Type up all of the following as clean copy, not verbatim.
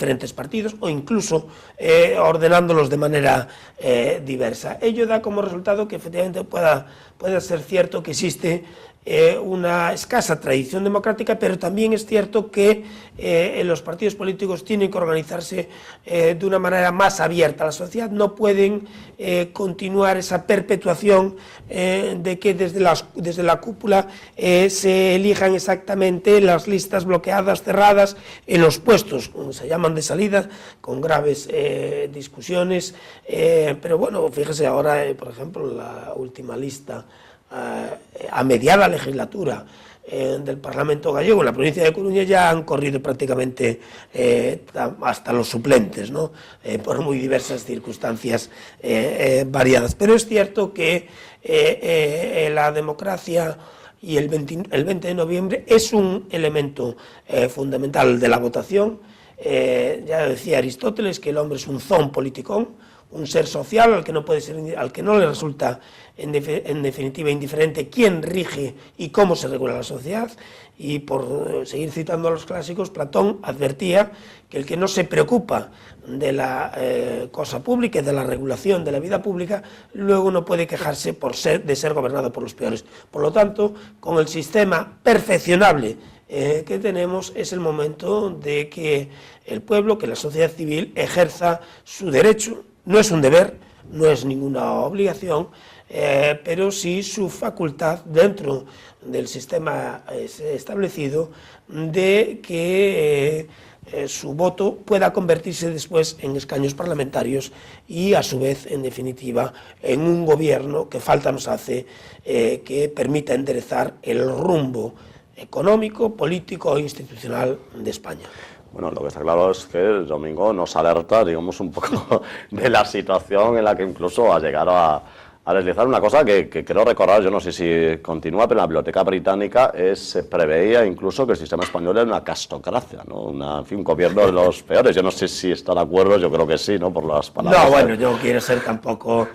diferentes partidos o incluso ordenándolos de manera diversa. Ello da como resultado que efectivamente pueda ser cierto que existe una escasa tradición democrática, pero también es cierto que los partidos políticos tienen que organizarse de una manera más abierta a la sociedad. No pueden continuar esa perpetuación de que desde la cúpula se elijan exactamente las listas bloqueadas, cerradas, en los puestos, como se llaman, de salida, con graves discusiones. Pero bueno, fíjese ahora, por ejemplo, la última lista a mediada legislatura del Parlamento gallego, en la provincia de Coruña, ya han corrido prácticamente hasta los suplentes, ¿no? Por muy diversas circunstancias variadas. Pero es cierto que la democracia y el 20 de noviembre es un elemento fundamental de la votación. Ya decía Aristóteles que el hombre es un zoon politikon, un ser social al que no le resulta en definitiva indiferente quién rige y cómo se regula la sociedad. Y por seguir citando a los clásicos, Platón advertía que el que no se preocupa de la cosa pública y de la regulación de la vida pública, luego no puede quejarse de ser gobernado por los peores. Por lo tanto, con el sistema perfeccionable que tenemos, es el momento de que el pueblo, que la sociedad civil ejerza su derecho. No es un deber, no es ninguna obligación, pero sí su facultad dentro del sistema establecido de que su voto pueda convertirse después en escaños parlamentarios y, a su vez, en definitiva, en un gobierno que falta nos hace, que permita enderezar el rumbo económico, político e institucional de España. Bueno, lo que está claro es que el domingo nos alerta, digamos, un poco de la situación en la que incluso ha llegado a deslizar una cosa que creo recordar, yo no sé si continúa, pero en la Biblioteca Británica se preveía incluso que el sistema español era una castocracia, ¿no? Un gobierno de los peores. Yo no sé si está de acuerdo, yo creo que sí, ¿no? Por las palabras. No, bueno, yo no quiero ser tampoco...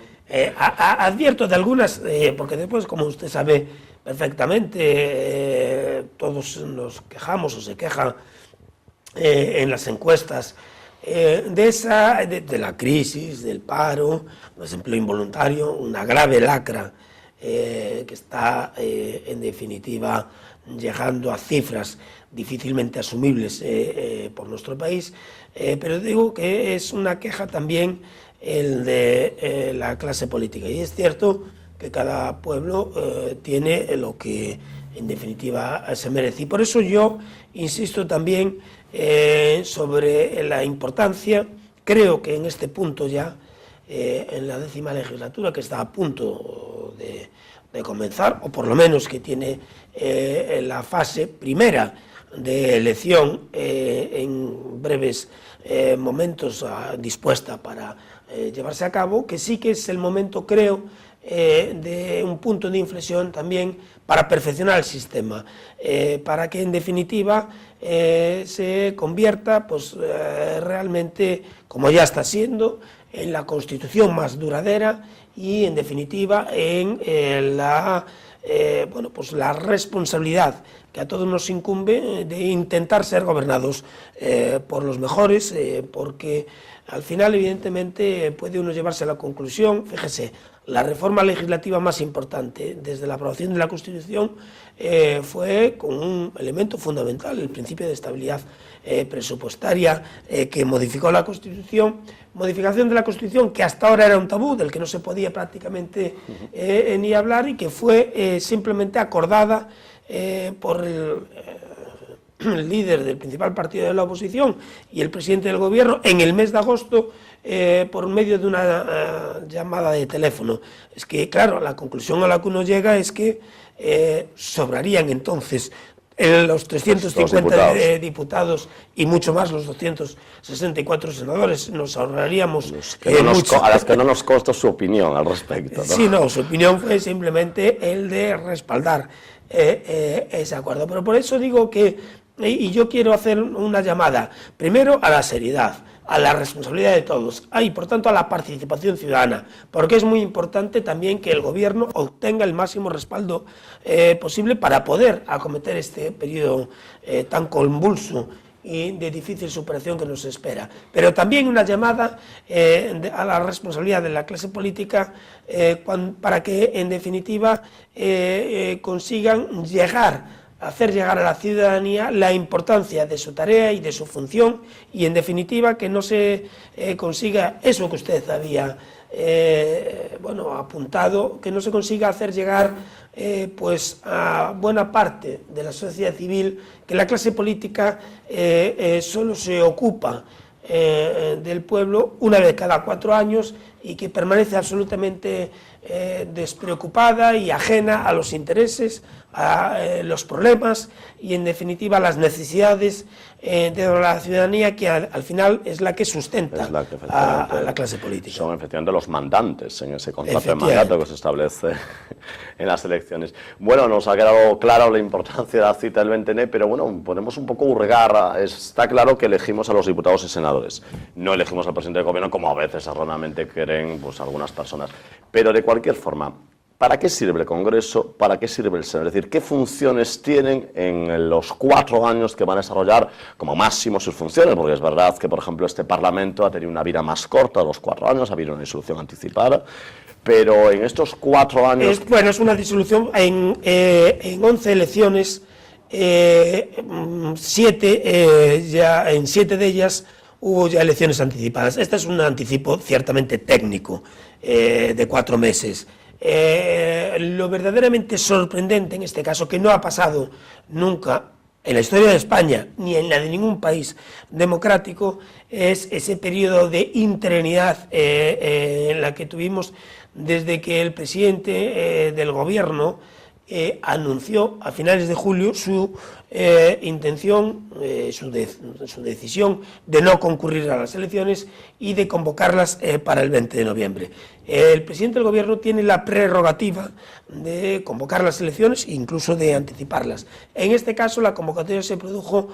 advierto de algunas, porque después, como usted sabe perfectamente, todos nos quejamos o se quejan en las encuestas de la crisis, del paro, del desempleo involuntario, una grave lacra que está en definitiva llegando a cifras difícilmente asumibles por nuestro país, pero digo que es una queja también el de la clase política, y es cierto que cada pueblo tiene lo que en definitiva se merece, y por eso yo insisto también sobre la importancia. Creo que en este punto ya, en la 10ª legislatura, que está a punto de comenzar, o por lo menos que tiene la fase primera de elección en breves momentos dispuesta para llevarse a cabo, que sí que es el momento, creo, de un punto de inflexión también para perfeccionar el sistema, para que en definitiva se convierta realmente, como ya está siendo, en la Constitución más duradera y en definitiva en la responsabilidad que a todos nos incumbe de intentar ser gobernados por los mejores, porque al final evidentemente puede uno llevarse a la conclusión, fíjese, la reforma legislativa más importante desde la aprobación de la Constitución fue con un elemento fundamental, el principio de estabilidad presupuestaria, que modificó la Constitución, modificación de la Constitución que hasta ahora era un tabú, del que no se podía prácticamente ni hablar, y que fue simplemente acordada por el líder del principal partido de la oposición y el presidente del gobierno en el mes de agosto, por medio de una llamada de teléfono. Es que, claro, la conclusión a la que uno llega es que sobrarían entonces los 350 diputados y mucho más los 264 senadores. Nos ahorraríamos a las que no nos costó su opinión al respecto, ¿no? Sí, no, su opinión fue simplemente el de respaldar ese acuerdo. Pero por eso digo que, y yo quiero hacer una llamada, primero a la seriedad, a la responsabilidad de todos, y por tanto a la participación ciudadana, porque es muy importante también que el gobierno obtenga el máximo respaldo posible para poder acometer este periodo tan convulso y de difícil superación que nos espera. Pero también una llamada a la responsabilidad de la clase política para que, en definitiva, consigan hacer llegar a la ciudadanía la importancia de su tarea y de su función, y, en definitiva, que no se consiga eso que usted había apuntado, que no se consiga hacer llegar pues a buena parte de la sociedad civil que la clase política solo se ocupa del pueblo una vez cada 4 años y que permanece absolutamente despreocupada y ajena a los intereses, a los problemas y, en definitiva, a las necesidades de la ciudadanía, que al final es la que sustenta a la clase política. Son efectivamente los mandantes en ese contrato de mandato que se establece en las elecciones. Bueno, nos ha quedado claro la importancia de la cita del 20N, pero bueno, podemos un poco hurgar. Está claro que elegimos a los diputados y senadores, no elegimos al presidente del gobierno, como a veces erróneamente creen pues algunas personas. Pero de cualquier forma, ¿para qué sirve el Congreso? ¿Para qué sirve el Senado? Es decir, ¿qué funciones tienen en los 4 años que van a desarrollar como máximo sus funciones? Porque es verdad que, por ejemplo, este Parlamento ha tenido una vida más corta de los 4 años, ha habido una disolución anticipada, pero en estos 4 años... Es una disolución en 11 elecciones, 7 de ellas hubo ya elecciones anticipadas. Este es un anticipo ciertamente técnico de 4 meses. Lo verdaderamente sorprendente en este caso, que no ha pasado nunca en la historia de España ni en la de ningún país democrático, es ese periodo de interinidad en la que tuvimos desde que el presidente del gobierno anunció a finales de julio su intención, su decisión de no concurrir a las elecciones y de convocarlas para el 20 de noviembre. El presidente del gobierno tiene la prerrogativa de convocar las elecciones e incluso de anticiparlas. En este caso, la convocatoria se produjo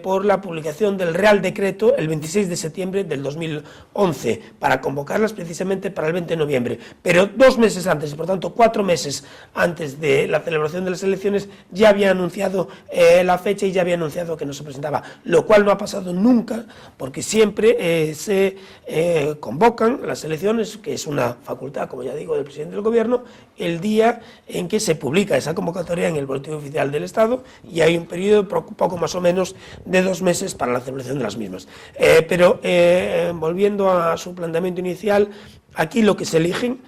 por la publicación del Real Decreto el 26 de septiembre del 2011, para convocarlas precisamente para el 20 de noviembre. Pero 2 meses antes, por tanto 4 meses antes de la celebración de las elecciones, ya había anunciado la fecha y ya había anunciado que no se presentaba, lo cual no ha pasado nunca, porque siempre se convocan las elecciones, que es una facultad, como ya digo, del presidente del gobierno, el día en que se publica esa convocatoria en el Boletín Oficial del Estado, y hay un periodo poco más o menos de 2 meses para la celebración de las mismas. Pero volviendo a su planteamiento inicial, aquí lo que se eligen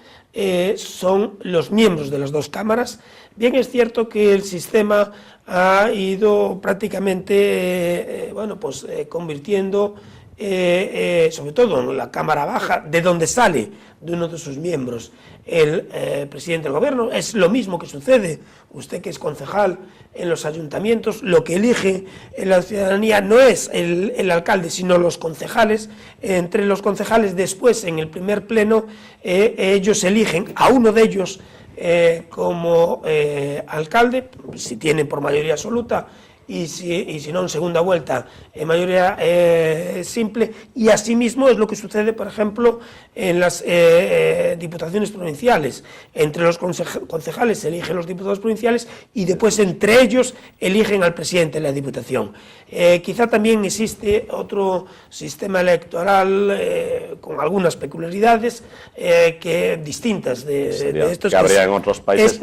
son los miembros de las 2 cámaras. Bien, es cierto que el sistema ha ido prácticamente convirtiendo, sobre todo en la Cámara Baja, de donde sale de uno de sus miembros el presidente del gobierno. Es lo mismo que sucede, usted que es concejal en los ayuntamientos, lo que elige en la ciudadanía no es el alcalde, sino los concejales. Entre los concejales, después, en el primer pleno, ellos eligen a uno de ellos como alcalde, si tienen por mayoría absoluta, y si no, en segunda vuelta, en mayoría simple. Y asimismo es lo que sucede, por ejemplo, en las diputaciones provinciales. Entre los concejales se eligen los diputados provinciales y después entre ellos eligen al presidente de la Diputación. Quizá también existe otro sistema electoral con algunas peculiaridades distintas de estos. ¿Que habría en otros países?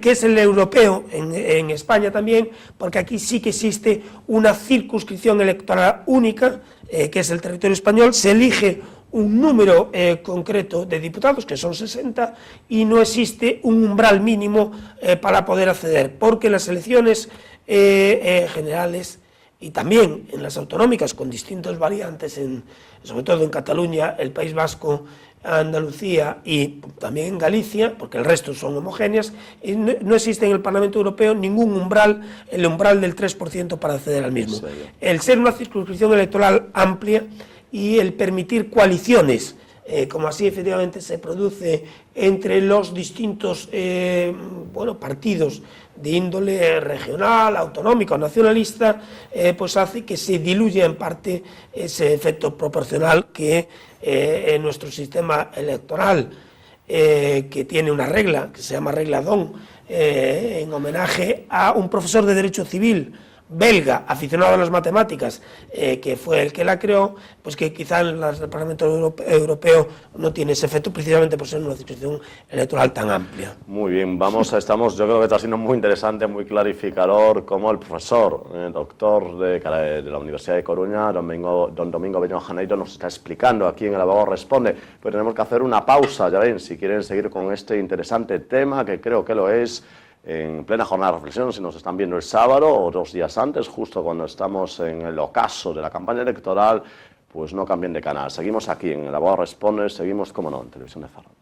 Que es el europeo en España también, porque aquí sí que existe una circunscripción electoral única, que es el territorio español. Se elige un número concreto de diputados, que son 60, y no existe un umbral mínimo para poder acceder, porque en las elecciones generales y también en las autonómicas, con distintas variantes, sobre todo en Cataluña, el País Vasco, Andalucía y también en Galicia, porque el resto son homogéneas, y no existe en el Parlamento Europeo ningún umbral, el umbral del 3% para acceder al mismo. El ser una circunscripción electoral amplia y el permitir coaliciones, como así efectivamente se produce entre los distintos partidos de índole regional, autonómico, nacionalista, pues hace que se diluya en parte ese efecto proporcional que en nuestro sistema electoral, que tiene una regla que se llama regla D'Hondt, en homenaje a un profesor de Derecho Civil belga aficionado a las matemáticas, que fue el que la creó, pues que quizá en el Parlamento Europeo no tiene ese efecto precisamente por ser una circunscripción electoral tan amplia. Muy bien, yo creo que está siendo muy interesante, muy clarificador, como el profesor, doctor de la Universidad de Coruña, don Domingo Bellón Janeiro, nos está explicando aquí en El Abogado Responde. Pero tenemos que hacer una pausa, ya ven, si quieren seguir con este interesante tema, que creo que lo es, en plena jornada de reflexión, si nos están viendo el sábado o 2 días antes, justo cuando estamos en el ocaso de la campaña electoral, pues no cambien de canal. Seguimos aquí en El Abogado Responde, seguimos, como no, en Televisión de Ferrol.